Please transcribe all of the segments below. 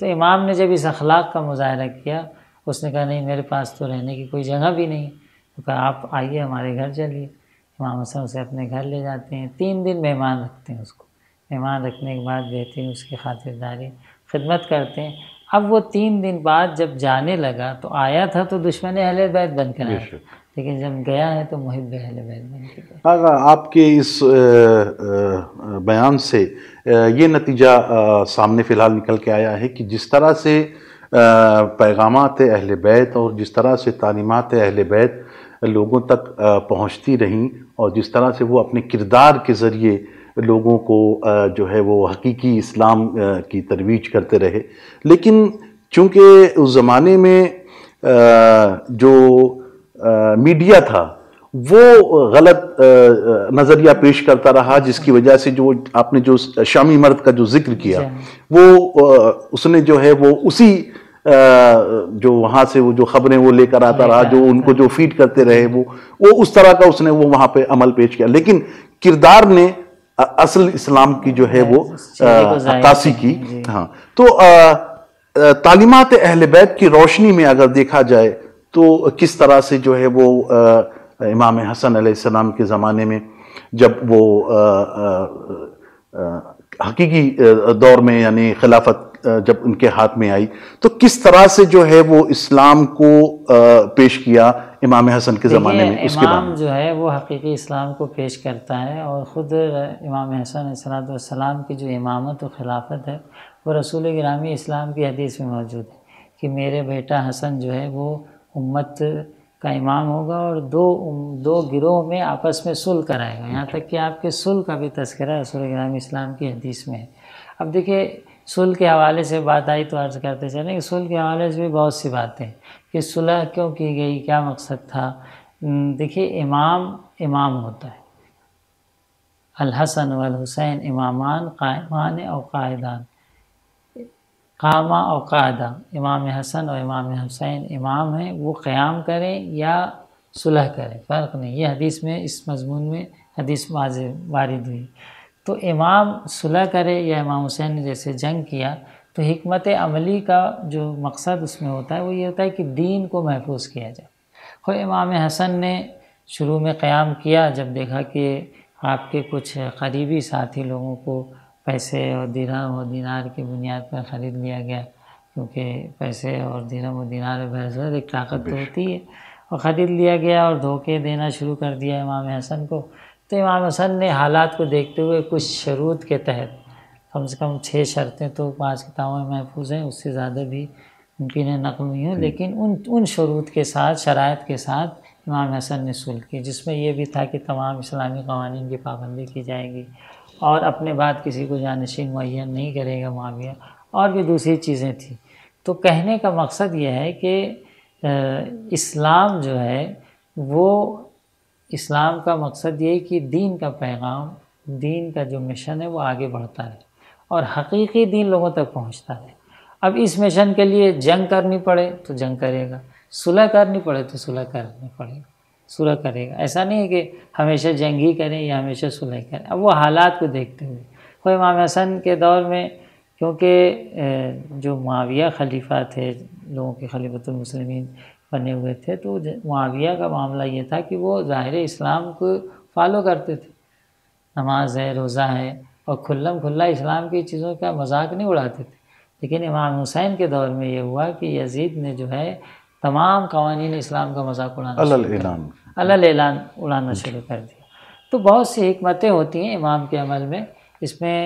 تو امام نے جب اس اخلاق کا مظاہرہ کیا، اس نے کہا نہیں میرے پاس تو رہنے کی کوئی جگہ بھی نہیں، تو کہا آپ آئیے ہمارے گھر چلیے۔ امام حسن اسے اپنے گھر لے جاتے ہیں، 3 دن مہمان رکھتے ہیں اس کو، مہمان رکھنے کے بعد بہترین اس کی خاطرداری خدمت کرتے ہیں۔ اب وہ 3 دن بعد جب جانے لگا تو آیا تھا تو دشمن اہل بیت بن کر آیا تھا، لیکن جب گیا ہے تو محب اہل بیت بن کے گیا۔ آقا آپ کے اس بیان سے یہ نتیجہ سامنے فی الحال نکل کے آیا ہے کہ جس طرح سے پیغامات اہل بیت اور جس طرح سے تعلیمات اہل بیت لوگوں تک پہنچتی رہیں اور جس طرح سے وہ اپنے کردار کے ذریعے لوگوں کو جو ہے وہ حقیقی اسلام کی ترویج کرتے رہے، لیکن چونکہ اس زمانے میں جو میڈیا تھا وہ غلط نظریہ پیش کرتا رہا، جس کی وجہ سے جو آپ نے جو شامی مرد کا جو ذکر کیا وہ اس نے جو ہے وہ اسی جو وہاں سے وہ جو خبریں وہ لے کر آتا رہا، جو ان کو جو فیڈ کرتے رہے وہ اس طرح کا اس نے وہ وہاں پہ عمل پیش کیا، لیکن کردار نے اصل اسلام کی جو ہے وہ عکاسی کی۔ ہاں، تو تعلیمات اہل بیت کی روشنی میں اگر دیکھا جائے تو کس طرح سے جو ہے وہ امام حسن علیہ السلام کے زمانے میں جب وہ حقیقی دور میں یعنی خلافت جب ان کے ہاتھ میں آئی تو کس طرح سے جو ہے وہ اسلام کو پیش کیا امام حسن کے زمانے میں؟ اس کے امام جو ہے وہ حقیقی اسلام کو پیش کرتا ہے، اور خود امام حسن علیہ السلام کی جو امامت و خلافت ہے وہ رسول گرامی اسلام کی حدیث میں موجود ہے کہ میرے بیٹا حسن جو ہے وہ امت کا امام ہوگا اور دو گروہ میں آپس میں صلح کرائے گا، یہاں تک کہ آپ کے صلح کا بھی تذکرہ رسول گرامی اسلام کی حدیث میں ہے۔ اب دیکھیے صلح کے حوالے سے بات آئی تو عرض کرتے چلیں کہ صلح کے حوالے سے بھی بہت سی باتیں ہیں کہ صلح کیوں کی گئی، کیا مقصد تھا۔ دیکھیے امام ہوتا ہے، الحسن والحسین امامان قائمان او قائدان، قامہ او قاعدہ، امام حسن اور امام حسین امام ہیں، وہ قیام کریں یا صلح کریں، فرق نہیں، یہ حدیث میں اس مضمون میں حدیث وارد ہوئی۔ تو امام صلح کرے یا امام حسین نے جیسے جنگ کیا تو حکمت عملی کا جو مقصد اس میں ہوتا ہے وہ یہ ہوتا ہے کہ دین کو محفوظ کیا جائے۔ خود امام حسن نے شروع میں قیام کیا، جب دیکھا کہ آپ کے کچھ قریبی ساتھی لوگوں کو پیسے اور درہم اور دینار کی بنیاد پر خرید لیا گیا، کیونکہ پیسے اور درہم اور دینار بحث ایک طاقت تو ہوتی ہے، اور خرید لیا گیا اور دھوکے دینا شروع کر دیا امام حسن کو۔ تو امام حسن نے حالات کو دیکھتے ہوئے کچھ شروط کے تحت کم سے کم 6 شرطیں تو 5 کتابوں میں محفوظ ہیں، اس سے زیادہ بھی ممکن ہے نقل نہیں ہوں، لیکن ان شروط کے ساتھ، شرائط کے ساتھ امام حسن نے صلح کی، جس میں یہ بھی تھا کہ تمام اسلامی قوانین کی پابندی کی جائے گی اور اپنے بعد کسی کو جانشین معین نہیں کرے گا معاویہ، اور بھی دوسری چیزیں تھیں۔ تو کہنے کا مقصد یہ ہے کہ اسلام جو ہے وہ، اسلام کا مقصد یہ ہے کہ دین کا پیغام، دین کا جو مشن ہے وہ آگے بڑھتا رہے اور حقیقی دین لوگوں تک پہنچتا رہے۔ اب اس مشن کے لیے جنگ کرنی پڑے تو جنگ کرے گا، صلح کرنی پڑے تو صلح کرنی پڑے گا، صلح کرے گا۔ ایسا نہیں ہے کہ ہمیشہ جنگ ہی کریں یا ہمیشہ صلح کریں، اب وہ حالات کو دیکھتے ہوئے۔ خود امام حسن کے دور میں کیونکہ جو معاویہ خلیفہ تھے، لوگوں کے خلیفۃ المسلمین بنے ہوئے تھے، تو معاویہ کا معاملہ یہ تھا کہ وہ ظاہر اسلام کو فالو کرتے تھے، نماز ہے، روزہ ہے، اور کھلا اسلام کی چیزوں کا مذاق نہیں اڑاتے تھے۔ لیکن امام حسین کے دور میں یہ ہوا کہ یزید نے جو ہے تمام قوانین اسلام کا مذاق اعلان اڑانا شروع کر دیا۔ تو بہت سی حکمتیں ہوتی ہیں امام کے عمل میں، اس میں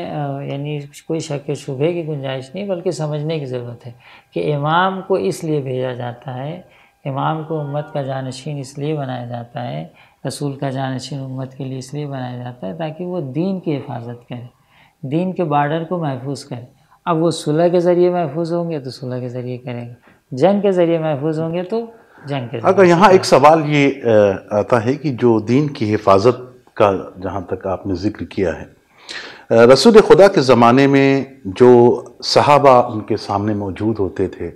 یعنی کوئی شک شبہے کی گنجائش نہیں، بلکہ سمجھنے کی ضرورت ہے کہ امام کو اس لیے بھیجا جاتا ہے، امام کو امت کا جانشین اس لیے بنایا جاتا ہے، رسول کا جانشین امت کے لیے اس لیے بنایا جاتا ہے تاکہ وہ دین کی حفاظت کرے، دین کے بارڈر کو محفوظ کرے۔ اب وہ صلح کے ذریعے محفوظ ہوں گے تو صلح کے ذریعے کرے گا، جنگ کے ذریعے محفوظ ہوں گے تو جنگ کے ذریعے۔ اگر یہاں ایک سوال یہ آتا ہے کہ جو دین کی حفاظت کا جہاں تک آپ نے ذکر کیا ہے، رسول خدا کے زمانے میں جو صحابہ ان کے سامنے موجود ہوتے تھے،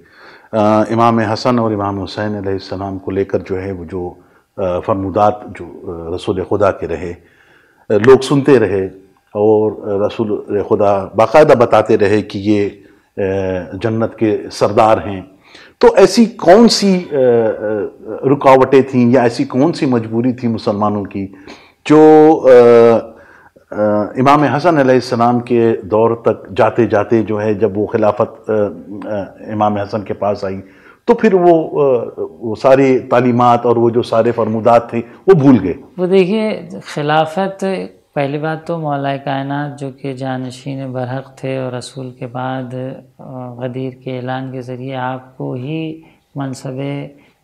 امام حسن اور امام حسین علیہ السلام کو لے کر جو ہے وہ جو فرمودات جو رسول خدا کے رہے، لوگ سنتے رہے اور رسول خدا باقاعدہ بتاتے رہے کہ یہ جنت کے سردار ہیں، تو ایسی کون سی رکاوٹیں تھیں یا ایسی کون سی مجبوری تھی مسلمانوں کی جو امام حسن علیہ السلام کے دور تک جاتے جاتے جو ہے جب وہ خلافت امام حسن کے پاس آئی تو پھر وہ ساری تعلیمات اور وہ جو سارے فرمودات تھے وہ بھول گئے؟ وہ دیکھیے، خلافت پہلی بات تو مولا کائنات جو کہ جانشین برحق تھے اور رسول کے بعد غدیر کے اعلان کے ذریعے آپ کو ہی منصب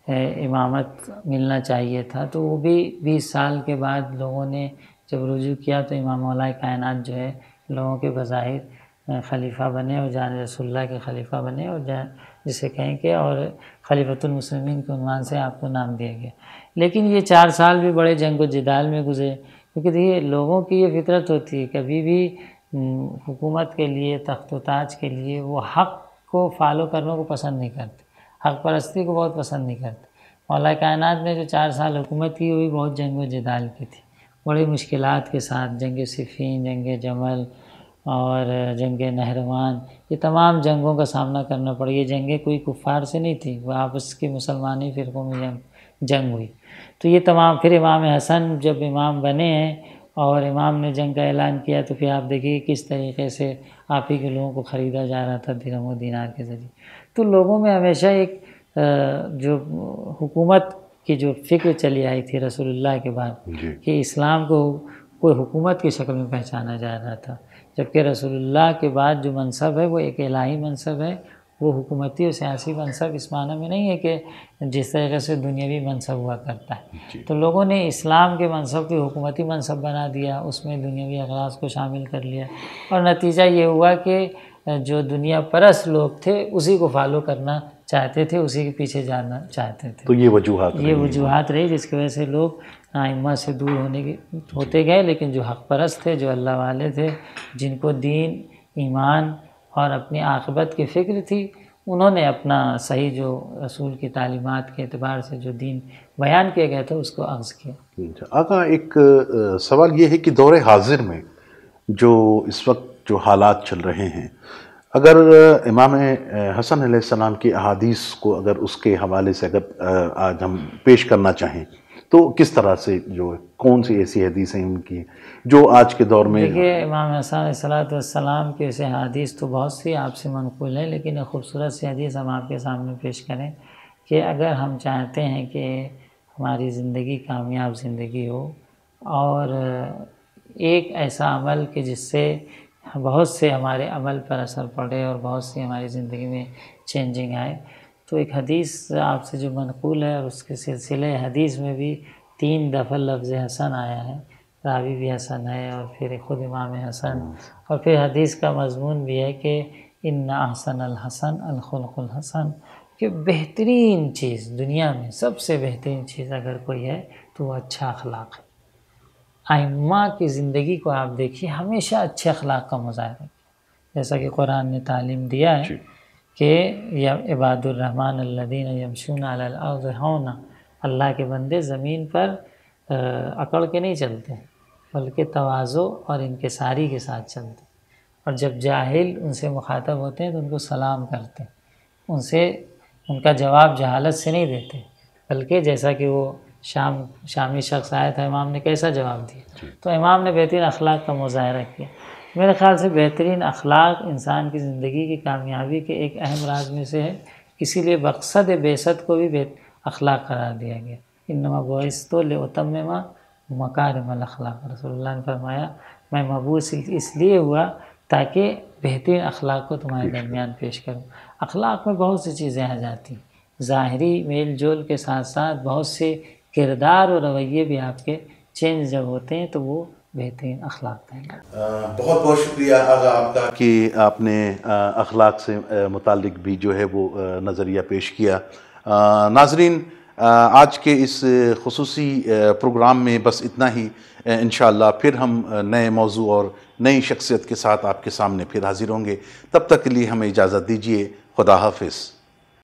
امامت ملنا چاہیے تھا، تو وہ بھی 20 سال کے بعد لوگوں نے جب رجوع کیا تو امام مولا کائنات جو ہے لوگوں کے بظاہر خلیفہ بنے اور جان رسول اللہ کے خلیفہ بنے، اور جسے کہیں کہ اور خلیفۃ المسلمین کے عنوان سے آپ کو نام دیا گیا۔ لیکن یہ 4 سال بھی بڑے جنگ و جدال میں گزرے، کیونکہ دیکھیے لوگوں کی یہ فطرت ہوتی ہے، کبھی بھی حکومت کے لیے، تخت و تاج کے لیے وہ حق کو فالو کرنے کو پسند نہیں کرتے، حق پرستی کو بہت پسند نہیں کرتے۔ مولا کائنات نے جو 4 سال حکومت کی وہ بھی بہت جنگ و جدال کی تھی، بڑی مشکلات کے ساتھ، جنگ صفین، جنگ جمل اور جنگ نہروان، یہ تمام جنگوں کا سامنا کرنا پڑا۔ یہ جنگیں کوئی کفار سے نہیں تھی، وہ آپس کے مسلمانی فرقوں میں جنگ ہوئی۔ تو یہ تمام، پھر امام حسن جب امام بنے ہیں اور امام نے جنگ کا اعلان کیا تو پھر آپ دیکھیے کس طریقے سے آپ ہی کے لوگوں کو خریدا جا رہا تھا درہم و دینار کے ذریعے۔ تو لوگوں میں ہمیشہ ایک جو حکومت کی جو فکر چلی آئی تھی رسول اللہ کے بعد کہ اسلام کو کوئی حکومت کی شکل میں پہچانا جا رہا تھا، جبکہ رسول اللہ کے بعد جو منصب ہے وہ ایک الہی منصب ہے، وہ حکومتی اور سیاسی منصب اس معنی میں نہیں ہے کہ جس طریقے سے دنیاوی منصب ہوا کرتا ہے۔ تو لوگوں نے اسلام کے منصب کو حکومتی منصب بنا دیا، اس میں دنیاوی اغراض کو شامل کر لیا، اور نتیجہ یہ ہوا کہ جو دنیا پرست لوگ تھے اسی کو فالو کرنا چاہتے تھے، اسی کے پیچھے جانا چاہتے تھے۔ تو یہ وجوہات رہی جس کی وجہ سے لوگ ائمہ سے دور ہوتے گئے، لیکن جو حق پرست تھے، جو اللہ والے تھے، جن کو دین، ایمان اور اپنی عاقبت کی فکر تھی، انہوں نے اپنا صحیح جو رسول کی تعلیمات کے اعتبار سے جو دین بیان کیا گیا تھا اس کو اخذ کیا۔ آقا، ایک سوال یہ ہے کہ دور حاضر میں جو اس وقت جو حالات چل رہے ہیں، اگر امام حسن علیہ السلام کی احادیث کو اگر اس کے حوالے سے اگر آج ہم پیش کرنا چاہیں تو کس طرح سے، جو کون سی ایسی حدیثیں ان کی جو آج کے دور میں؟ دیکھیے، امام حسن علیہ السلام کی ایسے حدیث تو بہت سی آپ سے منقول ہیں، لیکن ایک خوبصورت سی حدیث ہم آپ کے سامنے پیش کریں کہ اگر ہم چاہتے ہیں کہ ہماری زندگی کامیاب زندگی ہو اور ایک ایسا عمل کہ جس سے بہت سے ہمارے عمل پر اثر پڑے اور بہت سی ہماری زندگی میں چینجنگ آئے، تو ایک حدیث آپ سے جو منقول ہے اور اس کے سلسلے حدیث میں بھی 3 دفعہ لفظ حسن آیا ہے، راوی بھی حسن ہے اور پھر خود امام حسن، اور پھر حدیث کا مضمون بھی ہے کہ ان احسن الحسن الخلق الحسن، کہ بہترین چیز دنیا میں، سب سے بہترین چیز اگر کوئی ہے تو وہ اچھا اخلاق ہے۔ ائمہ کی زندگی کو آپ دیکھیے، ہمیشہ اچھے اخلاق کا مظاہرہ، جیسا کہ قرآن نے تعلیم دیا ہے کہ یا عباد الرحمن الذین یمشون علی الارض ہونا، اللہ کے بندے زمین پر اکڑ کے نہیں چلتے بلکہ تواضع اور انکساری کے ساتھ چلتے، اور جب جاہل ان سے مخاطب ہوتے ہیں تو ان کو سلام کرتے، ان کا جواب جہالت سے نہیں دیتے، بلکہ جیسا کہ وہ شامی شخص آیا تھا، امام نے کیسا جواب دیا، تو امام نے بہترین اخلاق کا مظاہرہ کیا۔ میرے خیال سے بہترین اخلاق انسان کی زندگی کی کامیابی کے ایک اہم راز میں سے ہے، اسی لیے مقصد بعثت کو بھی اخلاق قرار دیا گیا۔ انما بعثت لاتمم مکارم الاخلاق، رسول اللہ نے فرمایا میں مبعوث اس لیے ہوا تاکہ بہترین اخلاق کو تمہارے درمیان پیش کروں۔ اخلاق میں بہت سی چیزیں آ جاتی ہیں، ظاہری میل جول کے ساتھ ساتھ بہت سے کردار اور رویے بھی آپ کے چینج جب ہوتے ہیں تو وہ بہترین اخلاق ہیں۔ بہت بہت شکریہ آغا آپ کا کہ آپ نے اخلاق سے متعلق بھی جو ہے وہ نظریہ پیش کیا۔ ناظرین، آج کے اس خصوصی پروگرام میں بس اتنا ہی، انشاءاللہ پھر ہم نئے موضوع اور نئی شخصیت کے ساتھ آپ کے سامنے پھر حاضر ہوں گے، تب تک کے لیے ہمیں اجازت دیجیے، خدا حافظ۔